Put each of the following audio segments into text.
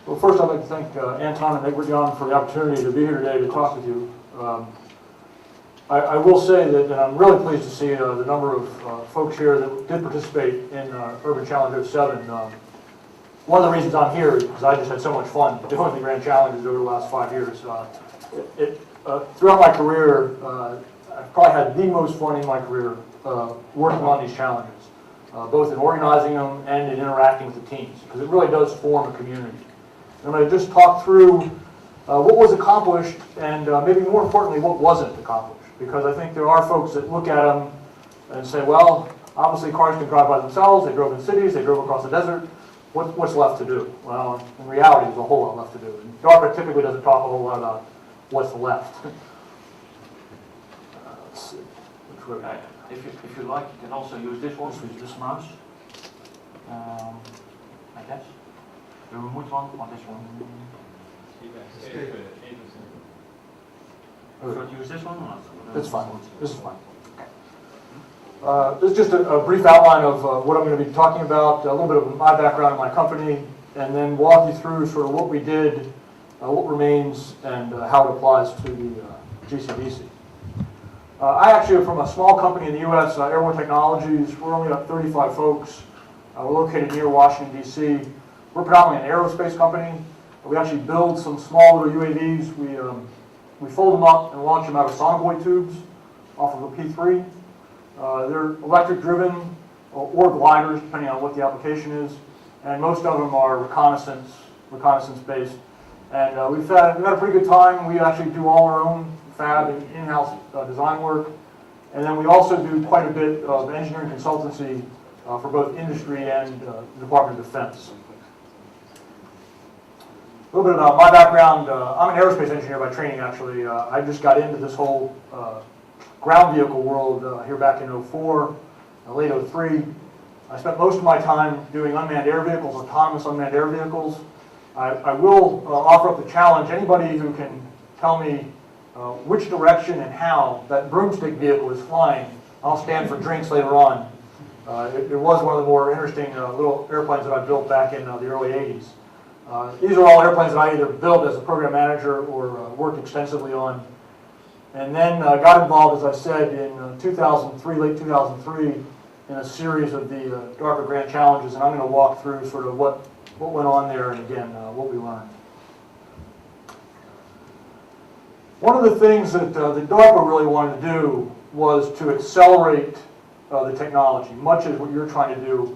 Well, first I'd like to thank Anton and Edward Young for the opportunity to be here today to talk with you. I will say that I'm really pleased to see the number of folks here that did participate in Urban Challenge 07. One of the reasons I'm here is because I just had so much fun doing the Grand Challenges over the last 5 years. Throughout my career, I've probably had the most fun in my career working on these challenges, both in organizing them and in interacting with the teams, because it really does form a community. I'm going to just talk through what was accomplished and maybe more importantly, what wasn't accomplished. Because I think there are folks that look at them and say, well, obviously cars can drive by themselves, they drove in cities, they drove across the desert, what's left to do? Well, in reality, there's a whole lot left to do. And DARPA typically doesn't talk a whole lot about what's left. Let's see. Which way? If you like, you can also use this one. Use this mouse. I guess. The remote one or this one? Should I use this one or not? That's fine. This is fine. This is just a brief outline of what I'm going to be talking about, a little bit of my background and my company, and then walk you through sort of what we did, what remains, and how it applies to the GCDC. I actually am from a small company in the U.S., Airborne Technologies. We're only about 35 folks. We're located near Washington, D.C. We're predominantly an aerospace company. We actually build some small little UAVs. We fold them up and launch them out of sonobuoy tubes off of a P3. They're electric driven or gliders, depending on what the application is. And most of them are reconnaissance based. And we've had a pretty good time. We actually do all our own fab and in-house design work. And then we also do quite a bit of engineering consultancy for both industry and the Department of Defense. A little bit about my background. I'm an aerospace engineer by training, actually. I just got into this whole ground vehicle world here back in 04, late 03. I spent most of my time doing unmanned air vehicles, autonomous unmanned air vehicles. I will offer up the challenge. Anybody who can tell me which direction and how that broomstick vehicle is flying, I'll stand for drinks later on. It was one of the more interesting little airplanes that I built back in the early 80s. These are all airplanes that I either built as a program manager or worked extensively on. And then got involved, as I said, in 2003, late 2003, in a series of the DARPA Grand Challenges. And I'm going to walk through sort of what went on there and, again, what we learned. One of the things that the DARPA really wanted to do was to accelerate the technology, much as what you're trying to do.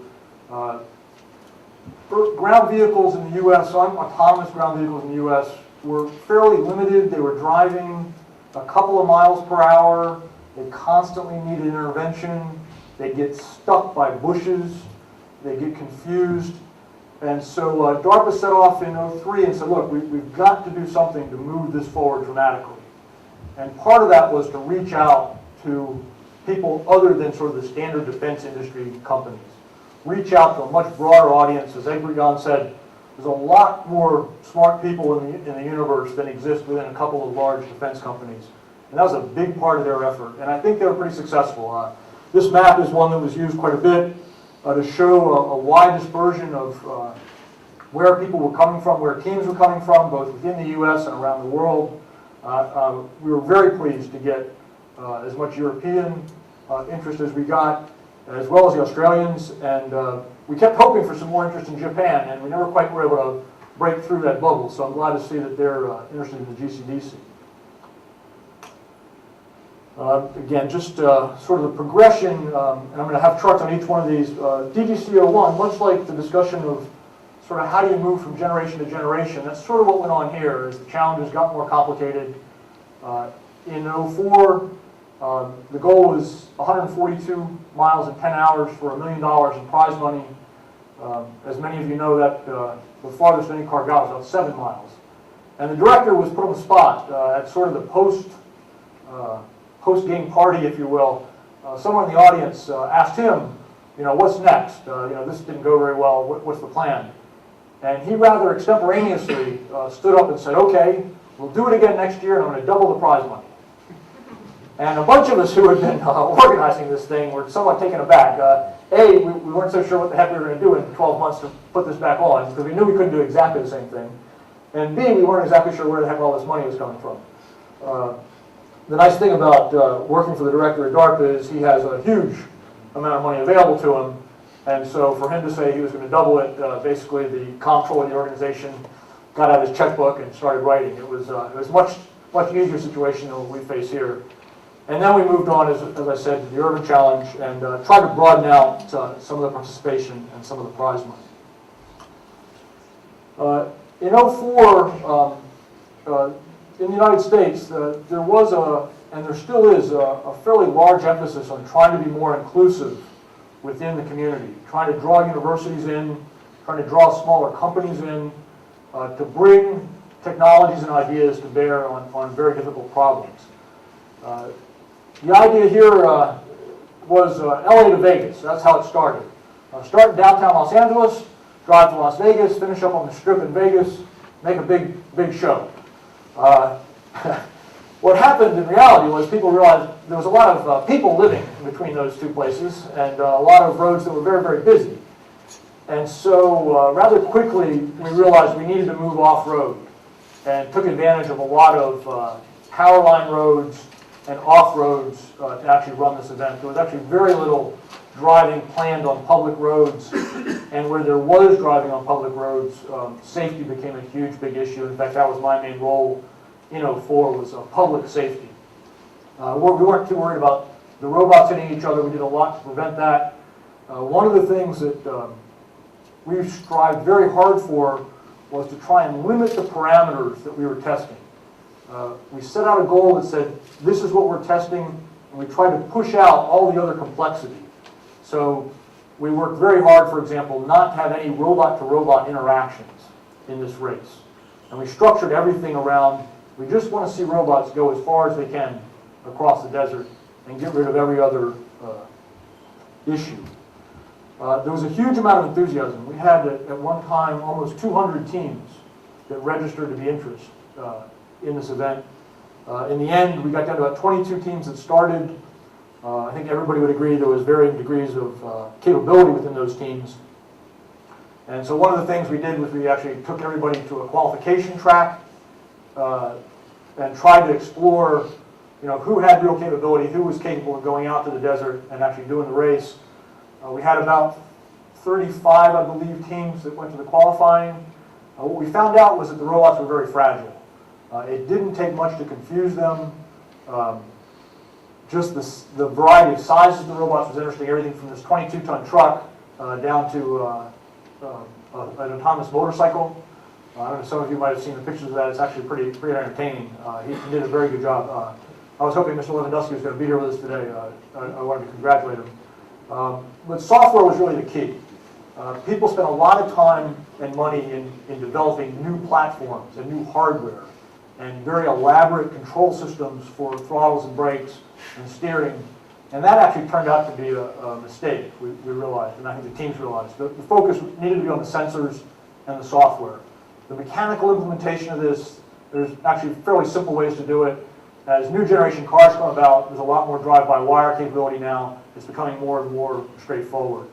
Ground vehicles in the U.S., autonomous ground vehicles in the U.S. were fairly limited. They were driving a couple of miles per hour. They constantly needed intervention. They get stuck by bushes. They get confused. And so DARPA set off in 03 and said, look, we've got to do something to move this forward dramatically. And part of that was to reach out to people other than sort of the standard defense industry companies. Reach out to a much broader audience. As Edward Young said, there's a lot more smart people in the universe than exist within a couple of large defense companies. And that was a big part of their effort. And I think they were pretty successful. This map is one that was used quite a bit to show a wide dispersion of where people were coming from, where teams were coming from, both within the U.S. and around the world. We were very pleased to get as much European interest as we got, as well as the Australians, and we kept hoping for some more interest in Japan, and we never quite were able to break through that bubble, so I'm glad to see that they're interested in the GCDC. Again, just sort of the progression, and I'm going to have charts on each one of these. DGC01, much like the discussion of sort of how do you move from generation to generation, that's sort of what went on here as the challenges got more complicated. In 04, the goal was 142 miles in 10 hours for $1 million in prize money. As many of you know, that the farthest any car got was about 7 miles. And the director was put on the spot at sort of the post-game party, if you will. Someone in the audience asked him, what's next? This didn't go very well. What's the plan? And he rather extemporaneously stood up and said, okay, we'll do it again next year, and I'm going to double the prize money. And a bunch of us who had been organizing this thing were somewhat taken aback. A, we weren't so sure what the heck we were going to do in 12 months to put this back on, because we knew we couldn't do exactly the same thing. And B, we weren't exactly sure where the heck all this money was coming from. The nice thing about working for the director at DARPA is he has a huge amount of money available to him, and so for him to say he was going to double it, basically the comptroller of the organization got out his checkbook and started writing. It was much easier situation than what we face here. And then we moved on, as I said, to the Urban Challenge and tried to broaden out some of the participation and some of the prize money. In 2004, in the United States, there was and there still is a fairly large emphasis on trying to be more inclusive within the community, trying to draw universities in, trying to draw smaller companies in, to bring technologies and ideas to bear on very difficult problems. The idea here was LA to Vegas. That's how it started. Start in downtown Los Angeles, drive to Las Vegas, finish up on the Strip in Vegas, make a big show. What happened in reality was people realized there was a lot of people living in between those two places and a lot of roads that were very, very busy. And so rather quickly we realized we needed to move off-road and took advantage of a lot of power line roads and off-roads to actually run this event. There was actually very little driving planned on public roads, and where there was driving on public roads, safety became a huge, big issue. In fact, that was my main role in 2004, was public safety. We weren't too worried about the robots hitting each other. We did a lot to prevent that. One of the things that we strived very hard for was to try and limit the parameters that we were testing. We set out a goal that said, this is what we're testing, and we tried to push out all the other complexity. So we worked very hard, for example, not to have any robot-to-robot interactions in this race. And we structured everything around, we just want to see robots go as far as they can across the desert and get rid of every other issue. There was a huge amount of enthusiasm. We had, at one time, almost 200 teams that registered to be interested in this event. In the end, we got down to about 22 teams that started. I think everybody would agree there was varying degrees of capability within those teams. And so one of the things we did was we actually took everybody to a qualification track and tried to explore, who had real capability, who was capable of going out to the desert and actually doing the race. We had about 35, I believe, teams that went to the qualifying. What we found out was that the robots were very fragile. It didn't take much to confuse them. Just the variety of sizes of the robots was interesting. Everything from this 22-ton truck down to an autonomous motorcycle. I don't know, some of you might have seen the pictures of that. It's actually pretty entertaining. He did a very good job. I was hoping Mr. Lewandowski was going to be here with us today. I wanted to congratulate him. But software was really the key. People spent a lot of time and money in developing new platforms and new hardware and very elaborate control systems for throttles and brakes and steering. And that actually turned out to be a mistake, we realized, and I think the teams realized. The focus needed to be on the sensors and the software. The mechanical implementation of this, there's actually fairly simple ways to do it. As new generation cars come about, there's a lot more drive-by-wire capability now. It's becoming more and more straightforward.